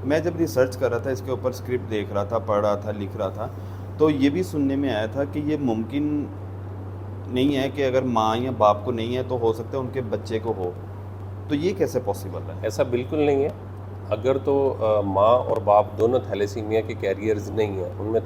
मैं जब रिसर्च कर रहा था इसके ऊपर, स्क्रिप्ट देख रहा था, पढ़ रहा था, लिख रहा था, तो ये भी सुनने में आया था कि ये मुमकिन नहीं है कि अगर माँ या बाप को नहीं है तो हो सकता है उनके बच्चे को हो। तो ये कैसे पॉसिबल है? ऐसा बिल्कुल नहीं है। अगर तो माँ और बाप दोनों थैलेसीमिया के कैरियर्स नहीं हैं, उनमें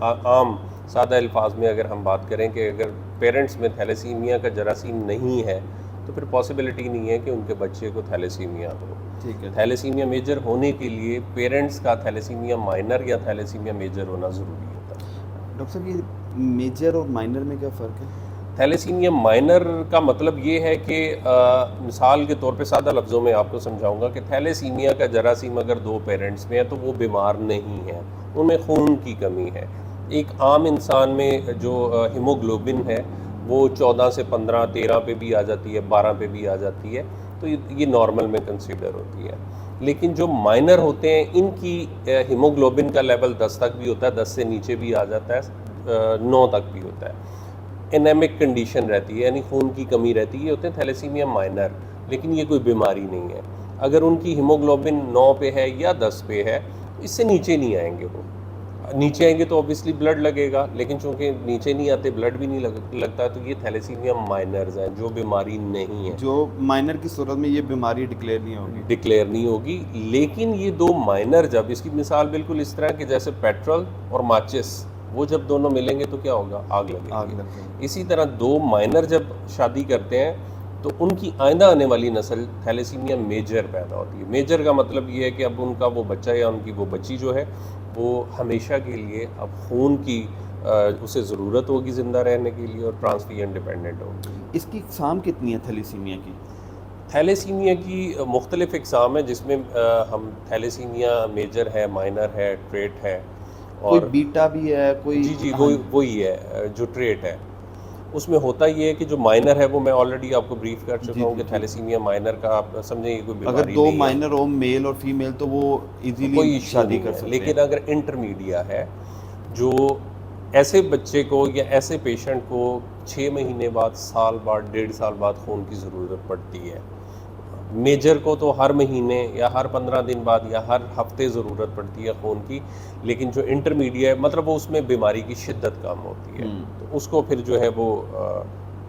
आम सादा अल्फाज में अगर हम बात करें कि अगर पेरेंट्स में थैलेसीमिया का जरासीम नहीं है तो फिर पॉसिबिलिटी नहीं है कि उनके बच्चे को थैलेसीमिया हो। ठीक है। थैलेसीमिया मेजर होने के लिए पेरेंट्स का थैलेसीमिया माइनर या थैलेसीमिया मेजर होना ज़रूरी होता है। डॉक्टर साहब, ये मेजर और माइनर में क्या फ़र्क है? थैलेसीमिया माइनर का मतलब ये है कि मिसाल के तौर पे सादा लफ्ज़ों में आपको समझाऊंगा कि थैलेसीमिया का जरासीम अगर दो पेरेंट्स में है तो वो बीमार नहीं है, उनमें खून की कमी है। एक आम इंसान में जो हीमोग्लोबिन है वो 14 से 15, 13 पे भी आ जाती है, 12 पे भी आ जाती है, तो ये नॉर्मल में कंसिडर होती है। लेकिन जो माइनर होते हैं इनकी हीमोग्लोबिन का लेवल 10 तक भी होता है, 10 से नीचे भी आ जाता है, 9 तक भी होता है। एनेमिक कंडीशन रहती है, यानी खून की कमी रहती है, ये होते हैं थैलेसीमिया माइनर, लेकिन ये कोई बीमारी नहीं है। अगर उनकी हीमोग्लोबिन 9 पे है या 10 पे है, इससे नीचे नहीं आएंगे। वो नीचे आएंगे तो ऑब्वियसली ब्लड लगेगा, लेकिन चूंकि नीचे नहीं आते, ब्लड भी नहीं लगता, तो ये थैलेसीमिया माइनर्स हैं, जो बीमारी नहीं है। जो माइनर की सूरत में ये बीमारी डिक्लेयर नहीं होगी। डिक्लेयर नहीं होगी। लेकिन ये दो माइनर, जब इसकी मिसाल बिल्कुल इस तरह कि जैसे पेट्रोल और माचिस, वो जब दोनों मिलेंगे तो क्या होगा, आग लगेगी। इसी तरह दो माइनर जब शादी करते हैं तो उनकी आइंदा आने वाली नस्ल थैलेसीमिया मेजर पैदा होती है। मेजर का मतलब ये है कि अब उनका वो बच्चा या उनकी वो बच्ची जो है वो हमेशा के लिए अब खून की उसे ज़रूरत होगी ज़िंदा रहने के लिए, और ट्रांसफ्यूजन डिपेंडेंट होगी। इसकी इकसाम कितनी है थैलेसीमिया की? थैलेसीमिया की मुख्तलिफ इकसाम है, जिसमें हम थैलेसीमिया मेजर है, माइनर है, ट्रेट है, कोई और बीटा भी है कोई? जी वही है जो ट्रेट है। उसमें होता ये है कि जो माइनर है वो मैं ऑलरेडी आपको ब्रीफ कर चुका हूँ कि थैलेसीमिया माइनर का आप समझें ये कोई बीमारी अगर दो नहीं है, माइनर हो, मेल और फीमेल, तो वो तो इजीली कोई इशू शादी नहीं कर है। सकते लेकिन हैं। अगर इंटरमीडिया है, जो ऐसे बच्चे को या ऐसे पेशेंट को 6 महीने बाद, साल बाद, 1.5 साल बाद खून की ज़रूरत पड़ती है। मेजर को तो हर महीने या हर 15 दिन बाद या हर हफ्ते ज़रूरत पड़ती है खून की। लेकिन जो इंटरमीडिएट मतलब वो उसमें बीमारी की शिद्दत कम होती है, तो उसको फिर जो है वो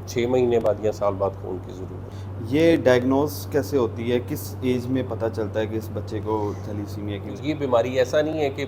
6 महीने बाद या साल बाद खून की ज़रूरत। ये डायग्नोस कैसे होती है, किस एज में पता चलता है कि इस बच्चे को थैलेसीमिया की? ये बीमारी ऐसा नहीं है कि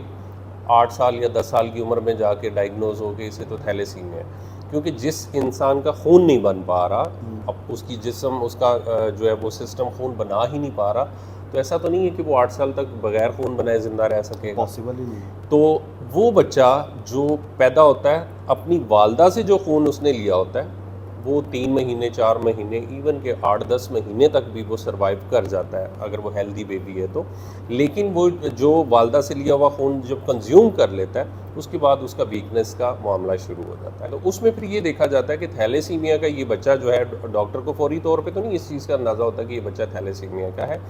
8 साल या 10 साल की उम्र में जाके डायग्नोज हो के इसे तो थैलेसीमिया है, क्योंकि जिस इंसान का खून नहीं बन पा रहा, अब उसकी जिस्म उसका जो है वो सिस्टम खून बना ही नहीं पा रहा, तो ऐसा तो नहीं है कि वो 8 साल तक बगैर खून बनाए ज़िंदा रह सकेगा। पॉसिबल ही नहीं। तो वो बच्चा जो पैदा होता है, अपनी वालदा से जो खून उसने लिया होता है, वो 3 महीने, 4 महीने, इवन के 8-10 महीने तक भी वो सर्वाइव कर जाता है अगर वो हेल्दी बेबी है तो। लेकिन वो जो वालदा से लिया हुआ खून जब कंज्यूम कर लेता है, उसके बाद उसका वीकनेस का मामला शुरू हो जाता है। तो उसमें फिर ये देखा जाता है कि थैलेसीमिया का ये बच्चा जो है, डॉक्टर को फौरी तौर पे तो नहीं इस चीज़ का अंदाज़ा होता कि ये बच्चा थैलेसीमिया का है।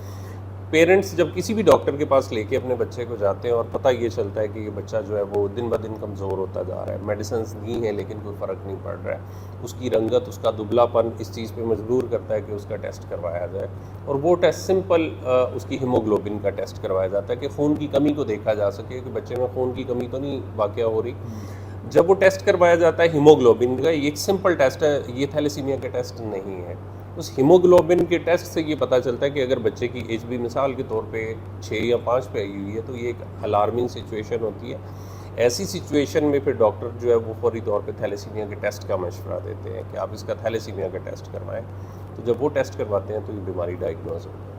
पेरेंट्स जब किसी भी डॉक्टर के पास लेके अपने बच्चे को जाते हैं और पता ये चलता है कि ये बच्चा जो है वो दिन ब दिन कमज़ोर होता जा रहा है, मेडिसिन दी है लेकिन कोई फ़र्क नहीं पड़ रहा है, उसकी रंगत, उसका दुबलापन इस चीज़ पे मजबूर करता है कि उसका टेस्ट करवाया जाए। और वो टेस्ट सिंपल उसकी हीमोग्लोबिन का टेस्ट करवाया जाता है कि खून की कमी को देखा जा सके कि बच्चे में खून की कमी तो नहीं वाक़या हो रही। जब वो टेस्ट करवाया जाता है हीमोग्लोबिन का, ये एक सिंपल टेस्ट है, ये थैलेसीमिया का टेस्ट नहीं है। उस हीमोग्लोबिन के टेस्ट से ये पता चलता है कि अगर बच्चे की एज भी मिसाल के तौर पे 6 या 5 पे आई हुई है, तो ये एक अलार्मिंग सिचुएशन होती है। ऐसी सिचुएशन में फिर डॉक्टर जो है वो फौरी तौर पे थैलेसीमिया के टेस्ट का मशवरा देते हैं कि आप इसका थैलेसीमिया का टेस्ट करवाएं। तो जब वो टेस्ट करवाते हैं तो ये बीमारी डायग्नोज होती है।